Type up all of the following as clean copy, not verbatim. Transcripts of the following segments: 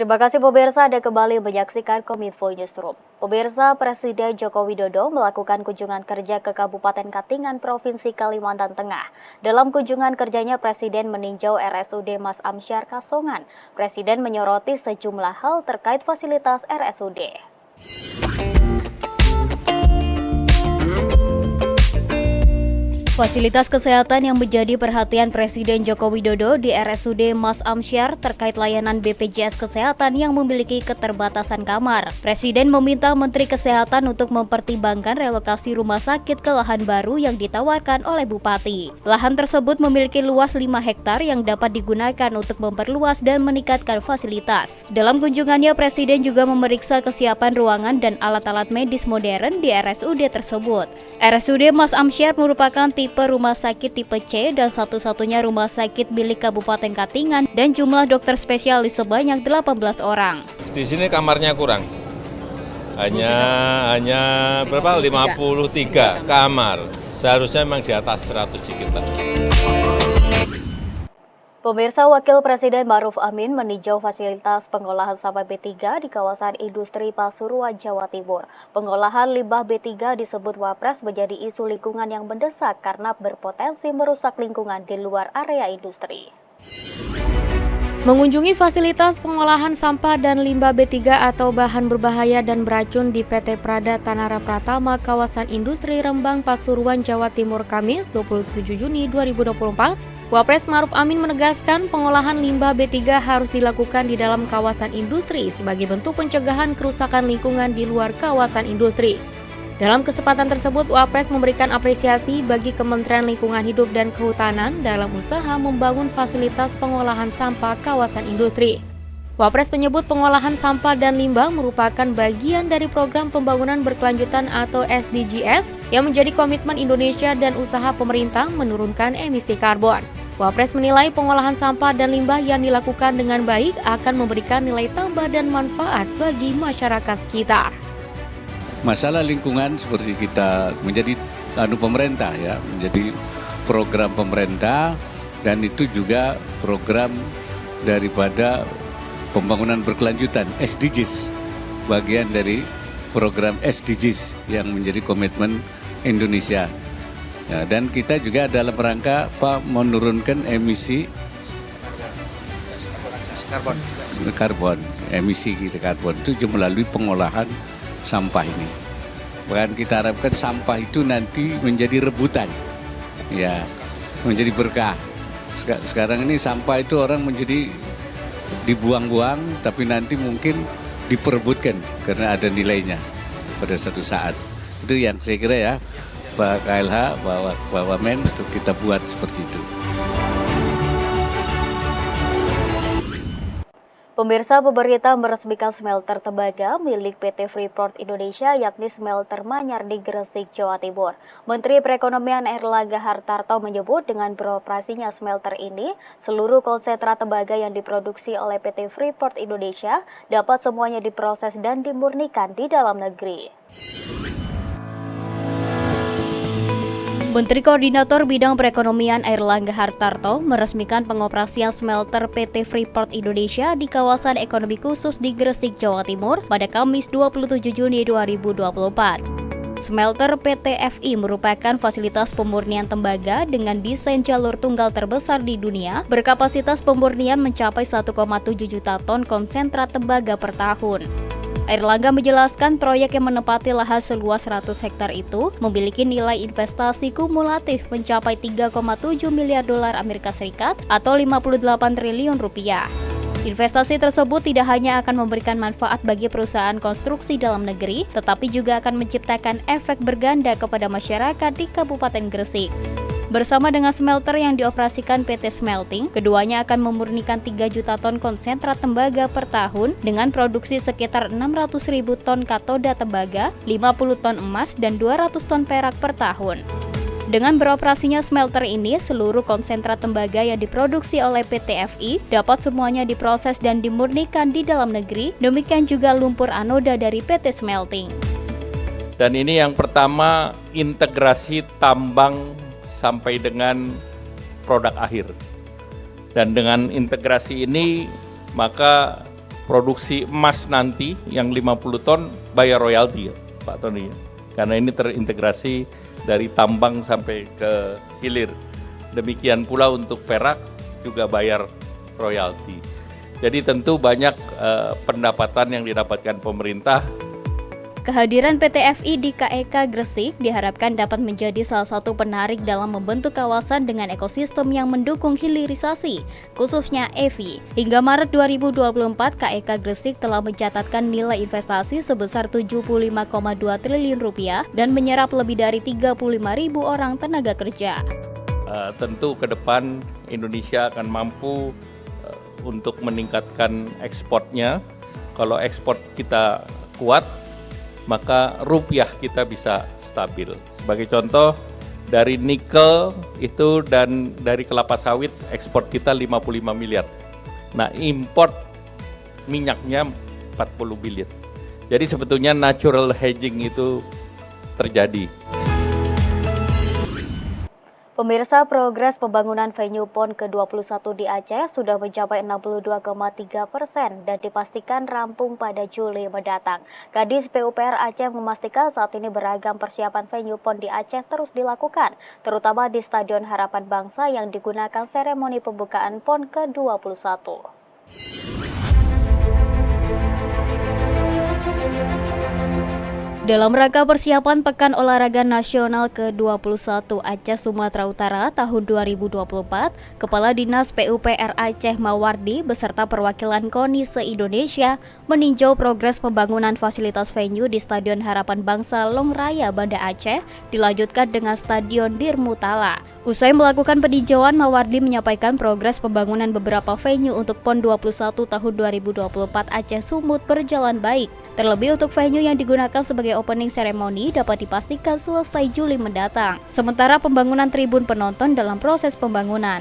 Terima kasih pemirsa, Anda kembali menyaksikan Kominfo Newsroom. Pemirsa, Presiden Joko Widodo melakukan kunjungan kerja ke Kabupaten Katingan, Provinsi Kalimantan Tengah. Dalam kunjungan kerjanya, Presiden meninjau RSUD Mas Amsyar Kasongan. Presiden menyoroti sejumlah hal terkait fasilitas RSUD. Fasilitas kesehatan yang menjadi perhatian Presiden Joko Widodo di RSUD Mas Amsyar terkait layanan BPJS Kesehatan yang memiliki keterbatasan kamar. Presiden meminta Menteri Kesehatan untuk mempertimbangkan relokasi rumah sakit ke lahan baru yang ditawarkan oleh Bupati. Lahan tersebut memiliki luas 5 hektar yang dapat digunakan untuk memperluas dan meningkatkan fasilitas. Dalam kunjungannya, Presiden juga memeriksa kesiapan ruangan dan alat-alat medis modern di RSUD tersebut. RSUD Mas Amsyar merupakan tipe rumah sakit tipe C dan satu-satunya rumah sakit milik Kabupaten Katingan dan jumlah dokter spesialis sebanyak 18 orang. Di sini kamarnya kurang. Hanya berapa? 53 kamar. Seharusnya memang di atas 100 dikit. Pemirsa, Wakil Presiden Ma'ruf Amin meninjau fasilitas pengolahan sampah B3 di kawasan industri Pasuruan, Jawa Timur. Pengolahan limbah B3 disebut Wapres menjadi isu lingkungan yang mendesak karena berpotensi merusak lingkungan di luar area industri. Mengunjungi fasilitas pengolahan sampah dan limbah B3 atau bahan berbahaya dan beracun di PT Prada Tanara Pratama kawasan industri Rembang, Pasuruan, Jawa Timur, Kamis 27 Juni 2024, Wapres Ma'ruf Amin menegaskan pengolahan limbah B3 harus dilakukan di dalam kawasan industri sebagai bentuk pencegahan kerusakan lingkungan di luar kawasan industri. Dalam kesempatan tersebut, Wapres memberikan apresiasi bagi Kementerian Lingkungan Hidup dan Kehutanan dalam usaha membangun fasilitas pengolahan sampah kawasan industri. Wapres menyebut pengolahan sampah dan limbah merupakan bagian dari program pembangunan berkelanjutan atau SDGs yang menjadi komitmen Indonesia dan usaha pemerintah menurunkan emisi karbon. Wapres menilai pengolahan sampah dan limbah yang dilakukan dengan baik akan memberikan nilai tambah dan manfaat bagi masyarakat sekitar. Masalah lingkungan seperti kita menjadi pemerintah ya, menjadi program pemerintah dan itu juga program daripada pembangunan berkelanjutan SDGs, bagian dari program SDGs yang menjadi komitmen Indonesia. Ya, dan kita juga dalam rangka menurunkan emisi karbon, emisi karbon itu melalui pengolahan sampah ini. Bahkan kita harapkan sampah itu nanti menjadi rebutan, ya, menjadi berkah. Sekarang ini sampah itu orang menjadi dibuang-buang, tapi nanti mungkin diperebutkan karena ada nilainya pada satu saat. Itu yang saya kira ya, Pak KLH, Pak Wamen, untuk kita buat seperti itu. Pemirsa, pemerintah meresmikan smelter tembaga milik PT Freeport Indonesia yakni smelter Manyar di Gresik, Jawa Timur. Menteri Perekonomian Airlangga Hartarto menyebut dengan beroperasinya smelter ini, seluruh konsentrat tembaga yang diproduksi oleh PT Freeport Indonesia dapat semuanya diproses dan dimurnikan di dalam negeri. Menteri Koordinator Bidang Perekonomian Airlangga Hartarto meresmikan pengoperasian smelter PT Freeport Indonesia di kawasan ekonomi khusus di Gresik, Jawa Timur pada Kamis 27 Juni 2024. Smelter PT FI merupakan fasilitas pemurnian tembaga dengan desain jalur tunggal terbesar di dunia, berkapasitas pemurnian mencapai 1,7 juta ton konsentrat tembaga per tahun. Airlangga menjelaskan proyek yang menempati lahan seluas 100 hektar itu memiliki nilai investasi kumulatif mencapai 3,7 miliar dolar Amerika Serikat atau 58 triliun rupiah. Investasi tersebut tidak hanya akan memberikan manfaat bagi perusahaan konstruksi dalam negeri, tetapi juga akan menciptakan efek berganda kepada masyarakat di Kabupaten Gresik. Bersama dengan smelter yang dioperasikan PT Smelting, keduanya akan memurnikan 3 juta ton konsentrat tembaga per tahun dengan produksi sekitar 600.000 ton katoda tembaga, 50 ton emas, dan 200 ton perak per tahun. Dengan beroperasinya smelter ini, seluruh konsentrat tembaga yang diproduksi oleh PT FI dapat semuanya diproses dan dimurnikan di dalam negeri, demikian juga lumpur anoda dari PT Smelting. Dan ini yang pertama, integrasi tambang sampai dengan produk akhir. Dan dengan integrasi ini, maka produksi emas nanti yang 50 ton bayar royalti ya, Pak Tony. Karena ini terintegrasi dari tambang sampai ke hilir. Demikian pula untuk perak juga bayar royalti. Jadi tentu banyak pendapatan yang didapatkan pemerintah. Kehadiran PT FI di KEK Gresik diharapkan dapat menjadi salah satu penarik dalam membentuk kawasan dengan ekosistem yang mendukung hilirisasi, khususnya EVI. Hingga Maret 2024, KEK Gresik telah mencatatkan nilai investasi sebesar 75,2 triliun rupiah dan menyerap lebih dari 35.000 orang tenaga kerja. Tentu ke depan Indonesia akan mampu untuk meningkatkan ekspornya. Kalau ekspor kita kuat, maka rupiah kita bisa stabil. Sebagai contoh, dari nikel itu dan dari kelapa sawit ekspor kita 55 miliar. Nah, import minyaknya 40 bilion. Jadi sebetulnya natural hedging itu terjadi. Pemirsa, progres pembangunan venue PON ke-21 di Aceh sudah mencapai 62,3% dan dipastikan rampung pada Juli mendatang. Kadis PUPR Aceh memastikan saat ini beragam persiapan venue PON di Aceh terus dilakukan, terutama di Stadion Harapan Bangsa yang digunakan seremoni pembukaan PON ke-21. Dalam rangka persiapan Pekan Olahraga Nasional ke-21 Aceh Sumatera Utara tahun 2024, Kepala Dinas PUPR Aceh Mawardi beserta perwakilan KONI se-Indonesia meninjau progres pembangunan fasilitas venue di Stadion Harapan Bangsa Long Raya Banda Aceh dilanjutkan dengan Stadion Dirmutala. Usai melakukan peninjauan, Mawardi menyampaikan progres pembangunan beberapa venue untuk PON 21 tahun 2024 Aceh Sumut berjalan baik. Terlebih untuk venue yang digunakan sebagai opening ceremony dapat dipastikan selesai Juli mendatang. Sementara pembangunan tribun penonton dalam proses pembangunan.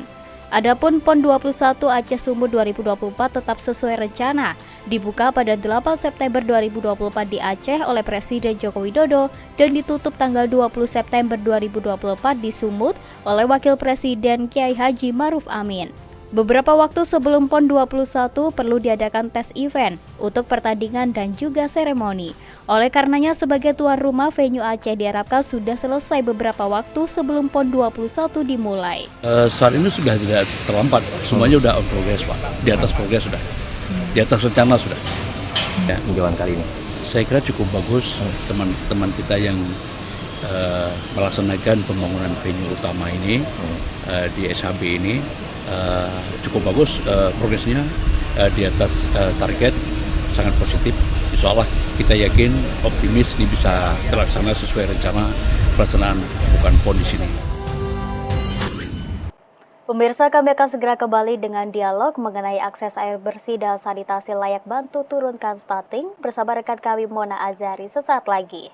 Adapun PON 21 Aceh Sumut 2024 tetap sesuai rencana, dibuka pada 8 September 2024 di Aceh oleh Presiden Joko Widodo dan ditutup tanggal 20 September 2024 di Sumut oleh Wakil Presiden Kiai Haji Maruf Amin. Beberapa waktu sebelum PON 21 perlu diadakan tes event untuk pertandingan dan juga seremoni. Oleh karenanya sebagai tuan rumah, venue Aceh diharapkan sudah selesai beberapa waktu sebelum PON 21 dimulai. Saat ini sudah tidak terlambat, semuanya sudah on progress Pak, di atas progress sudah, di atas rencana sudah. Ya, Tinjauan kali ini saya kira cukup bagus teman-teman kita yang melaksanakan pembangunan venue utama ini di SHB ini. Cukup bagus progresnya, di atas target, sangat positif. Insya Allah kita yakin, optimis ini bisa terlaksana sesuai rencana pelaksanaan bukan PON di sini. Pemirsa, kami akan segera kembali dengan dialog mengenai akses air bersih dan sanitasi layak bantu turunkan stunting bersama rekan kami Mona Azari sesaat lagi.